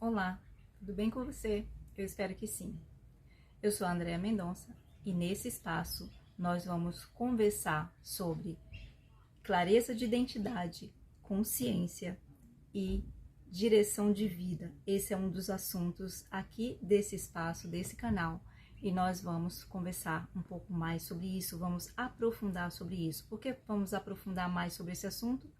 Olá, tudo bem com você? Eu espero que sim. Eu sou a Andrea Mendonça e nesse espaço nós vamos conversar sobre clareza de identidade, consciência e direção de vida. Esse é um dos assuntos aqui desse espaço, desse canal, e nós vamos conversar um pouco mais sobre isso, vamos aprofundar sobre isso. Por que vamos aprofundar mais sobre esse assunto?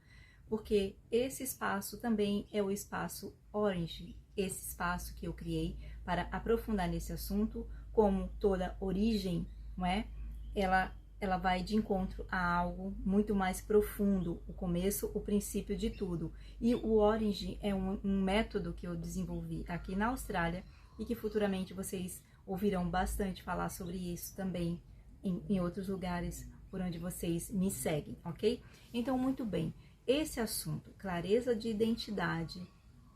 Porque esse espaço também é o espaço Orange, esse espaço que eu criei para aprofundar nesse assunto, como toda origem, não é? Ela vai de encontro a algo muito mais profundo, o começo, o princípio de tudo. E o Orange é um método que eu desenvolvi aqui na Austrália e que futuramente vocês ouvirão bastante falar sobre isso também em outros lugares por onde vocês me seguem, ok? Então, muito bem. Esse assunto, clareza de identidade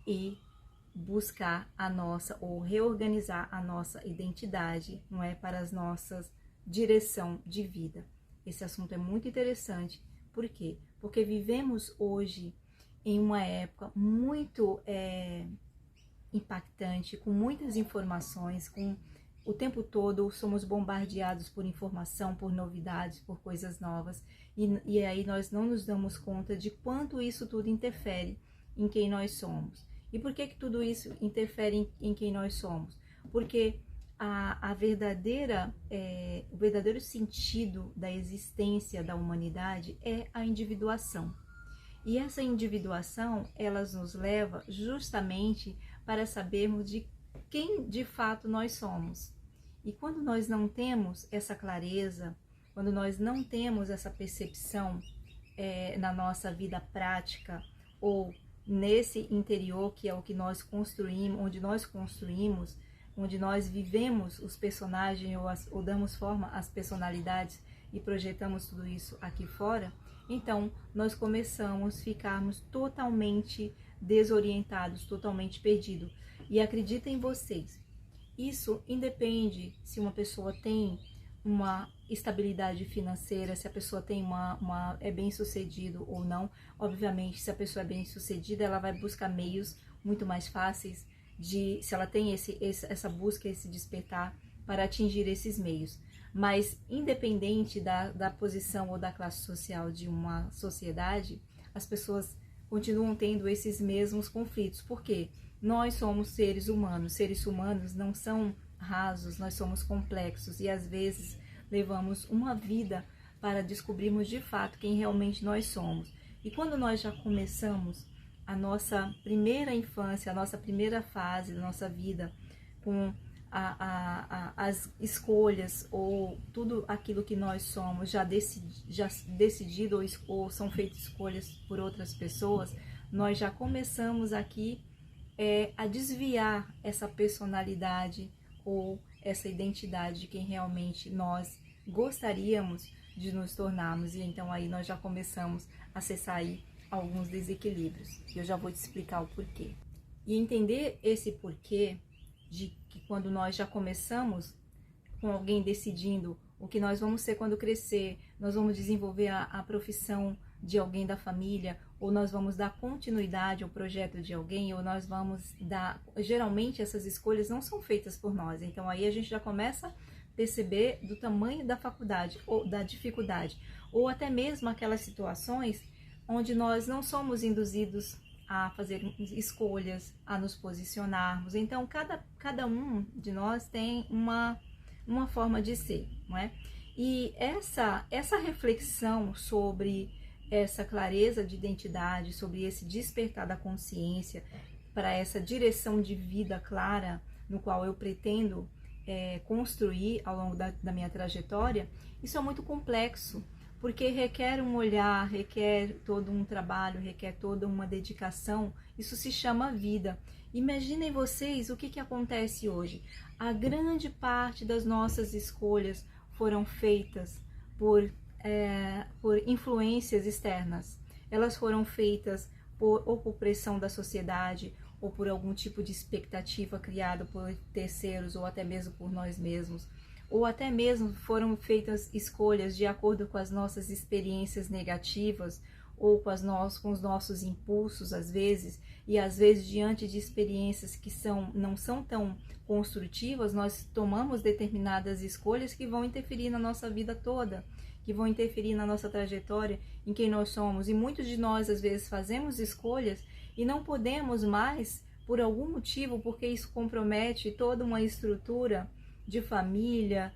e buscar a nossa, ou reorganizar a nossa identidade, não é, para as nossas direção de vida. Esse assunto é muito interessante, por quê? Porque vivemos hoje em uma época muito impactante, com muitas informações, com o tempo todo somos bombardeados por informação, por novidades, por coisas novas, e aí nós não nos damos conta de quanto isso tudo interfere em quem nós somos. E por que tudo isso interfere em quem nós somos? Porque o verdadeiro sentido da existência da humanidade é a individuação. E essa individuação, elas nos leva justamente para sabermos de quem de fato nós somos. E quando nós não temos essa clareza, quando nós não temos essa percepção na nossa vida prática ou nesse interior que é o que nós construímos, onde nós vivemos os personagens ou damos forma às personalidades e projetamos tudo isso aqui fora, então nós começamos a ficarmos totalmente desorientados, totalmente perdidos. E acreditem vocês, isso independe se uma pessoa tem uma estabilidade financeira, se a pessoa tem é bem sucedido ou não. Obviamente, se a pessoa é bem sucedida, ela vai buscar meios muito mais fáceis se ela tem essa busca, esse despertar para atingir esses meios. Mas independente da posição ou da classe social de uma sociedade, as pessoas continuam tendo esses mesmos conflitos. Por quê? Nós somos seres humanos não são rasos, nós somos complexos e às vezes levamos uma vida para descobrirmos de fato quem realmente nós somos. E quando nós já começamos a nossa primeira infância, a nossa primeira fase da nossa vida com as escolhas ou tudo aquilo que nós somos já decidido ou são feitas escolhas por outras pessoas, nós já começamos aqui a desviar essa personalidade ou essa identidade de quem realmente nós gostaríamos de nos tornarmos. E então aí nós já começamos a acessar aí alguns desequilíbrios. E eu já vou te explicar o porquê. E entender esse porquê de que quando nós já começamos com alguém decidindo o que nós vamos ser quando crescer, nós vamos desenvolver a profissão de alguém da família, ou nós vamos dar continuidade ao projeto de alguém, ou nós vamos dar... Geralmente essas escolhas não são feitas por nós, então aí a gente já começa a perceber do tamanho da faculdade, ou da dificuldade, ou até mesmo aquelas situações onde nós não somos induzidos a fazer escolhas, a nos posicionarmos. Então, cada um de nós tem uma forma de ser, não é? E essa reflexão sobre essa clareza de identidade, sobre esse despertar da consciência, para essa direção de vida clara, no qual eu pretendo construir ao longo da minha trajetória, isso é muito complexo, porque requer um olhar, requer todo um trabalho, requer toda uma dedicação. Isso se chama vida. Imaginem vocês o que acontece hoje. A grande parte das nossas escolhas foram feitas por influências externas. Elas foram feitas ou por pressão da sociedade, ou por algum tipo de expectativa criada por terceiros, ou até mesmo por nós mesmos. Ou até mesmo foram feitas escolhas de acordo com as nossas experiências negativas, ou com os nossos impulsos, às vezes, e às vezes diante de experiências que não são tão construtivas, nós tomamos determinadas escolhas que vão interferir na nossa vida toda, que vão interferir na nossa trajetória, em quem nós somos. E muitos de nós, às vezes, fazemos escolhas e não podemos mais, por algum motivo, porque isso compromete toda uma estrutura de família,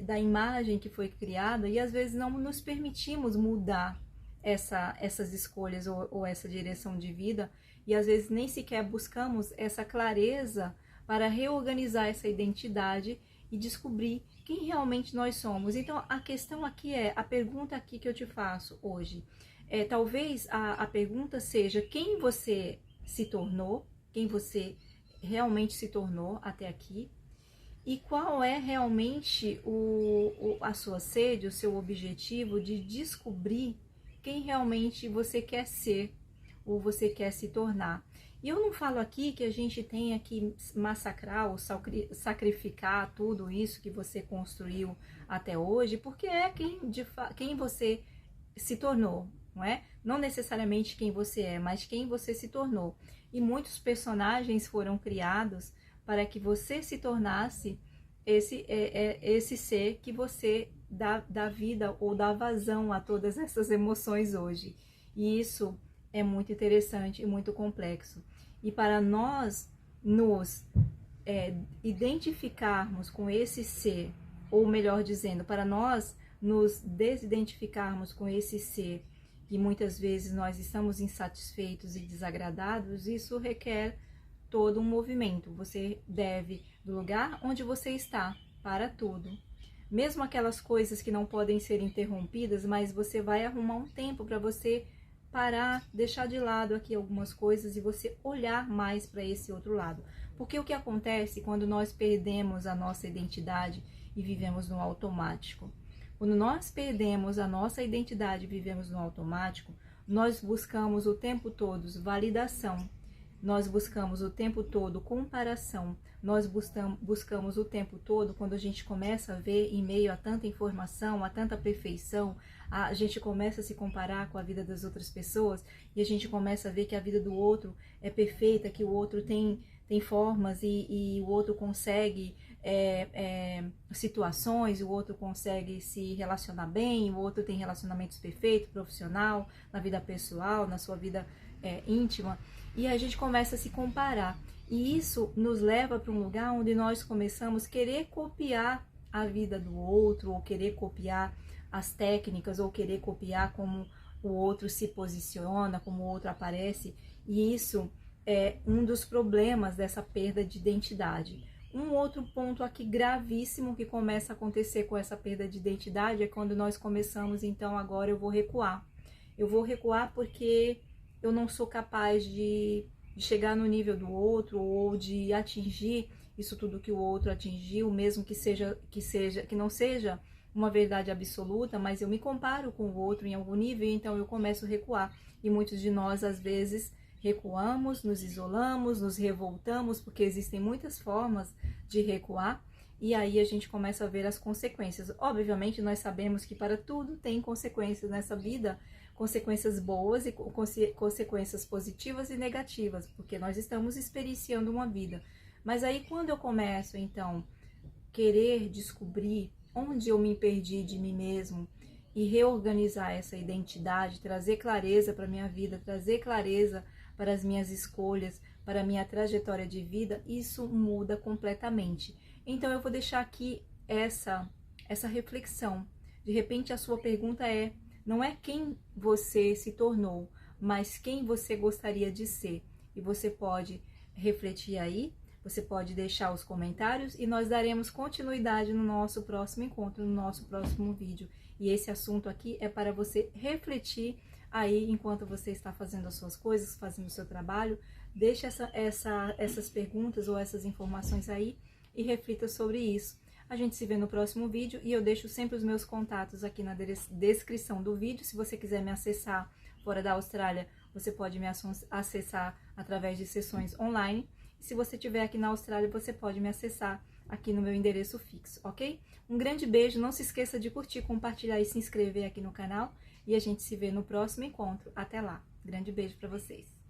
da imagem que foi criada, e às vezes não nos permitimos mudar essas escolhas ou essa direção de vida, e às vezes nem sequer buscamos essa clareza para reorganizar essa identidade e descobrir quem realmente nós somos. Então a questão aqui a pergunta aqui que eu te faço hoje, talvez a pergunta seja quem você se tornou, quem você realmente se tornou até aqui, e qual é realmente a sua sede, o seu objetivo de descobrir quem realmente você quer ser ou você quer se tornar. E eu não falo aqui que a gente tenha que massacrar ou sacrificar tudo isso que você construiu até hoje, porque é quem você se tornou, não é? Não necessariamente quem você é, mas quem você se tornou. E muitos personagens foram criados para que você se tornasse esse ser que você dá vida ou dá vazão a todas essas emoções hoje. E isso é muito interessante e muito complexo. E para nós nos identificarmos com esse ser, ou melhor dizendo, para nós nos desidentificarmos com esse ser, que muitas vezes nós estamos insatisfeitos e desagradados, isso requer todo um movimento. Você deve, do lugar onde você está, para tudo. Mesmo aquelas coisas que não podem ser interrompidas, mas você vai arrumar um tempo para você parar, deixar de lado aqui algumas coisas e você olhar mais para esse outro lado. Porque o que acontece quando nós perdemos a nossa identidade e vivemos no automático? Quando nós perdemos a nossa identidade e vivemos no automático, nós buscamos o tempo todo validação, nós buscamos o tempo todo comparação, nós buscamos o tempo todo, quando a gente começa a ver em meio a tanta informação, a tanta perfeição, a gente começa a se comparar com a vida das outras pessoas e a gente começa a ver que a vida do outro é perfeita, que o outro tem formas e o outro consegue situações, o outro consegue se relacionar bem, o outro tem relacionamentos perfeitos, profissional, na vida pessoal, na sua vida íntima, e a gente começa a se comparar. E isso nos leva para um lugar onde nós começamos a querer copiar a vida do outro, ou querer copiar as técnicas, ou querer copiar como o outro se posiciona, como o outro aparece. E isso é um dos problemas dessa perda de identidade. Um outro ponto aqui gravíssimo que começa a acontecer com essa perda de identidade é quando nós começamos, então agora eu vou recuar. Eu vou recuar porque eu não sou capaz de chegar no nível do outro ou de atingir isso tudo que o outro atingiu, mesmo que não seja uma verdade absoluta, mas eu me comparo com o outro em algum nível, então eu começo a recuar. E muitos de nós, às vezes, recuamos, nos isolamos, nos revoltamos, porque existem muitas formas de recuar, e aí a gente começa a ver as consequências. Obviamente, nós sabemos que para tudo tem consequências nessa vida, consequências boas e consequências positivas e negativas, porque nós estamos experienciando uma vida. Mas aí quando eu começo, então, querer descobrir onde eu me perdi de mim mesmo e reorganizar essa identidade, trazer clareza para a minha vida, trazer clareza para as minhas escolhas, para a minha trajetória de vida, isso muda completamente. Então eu vou deixar aqui essa reflexão. De repente a sua pergunta não é quem você se tornou, mas quem você gostaria de ser. E você pode refletir aí, você pode deixar os comentários e nós daremos continuidade no nosso próximo encontro, no nosso próximo vídeo. E esse assunto aqui é para você refletir aí enquanto você está fazendo as suas coisas, fazendo o seu trabalho. Deixe essas perguntas ou essas informações aí e reflita sobre isso. A gente se vê no próximo vídeo e eu deixo sempre os meus contatos aqui na descrição do vídeo. Se você quiser me acessar fora da Austrália, você pode me acessar através de sessões online. E se você estiver aqui na Austrália, você pode me acessar aqui no meu endereço fixo, ok? Um grande beijo, não se esqueça de curtir, compartilhar e se inscrever aqui no canal. e a gente se vê no próximo encontro. Até lá. Grande beijo para vocês.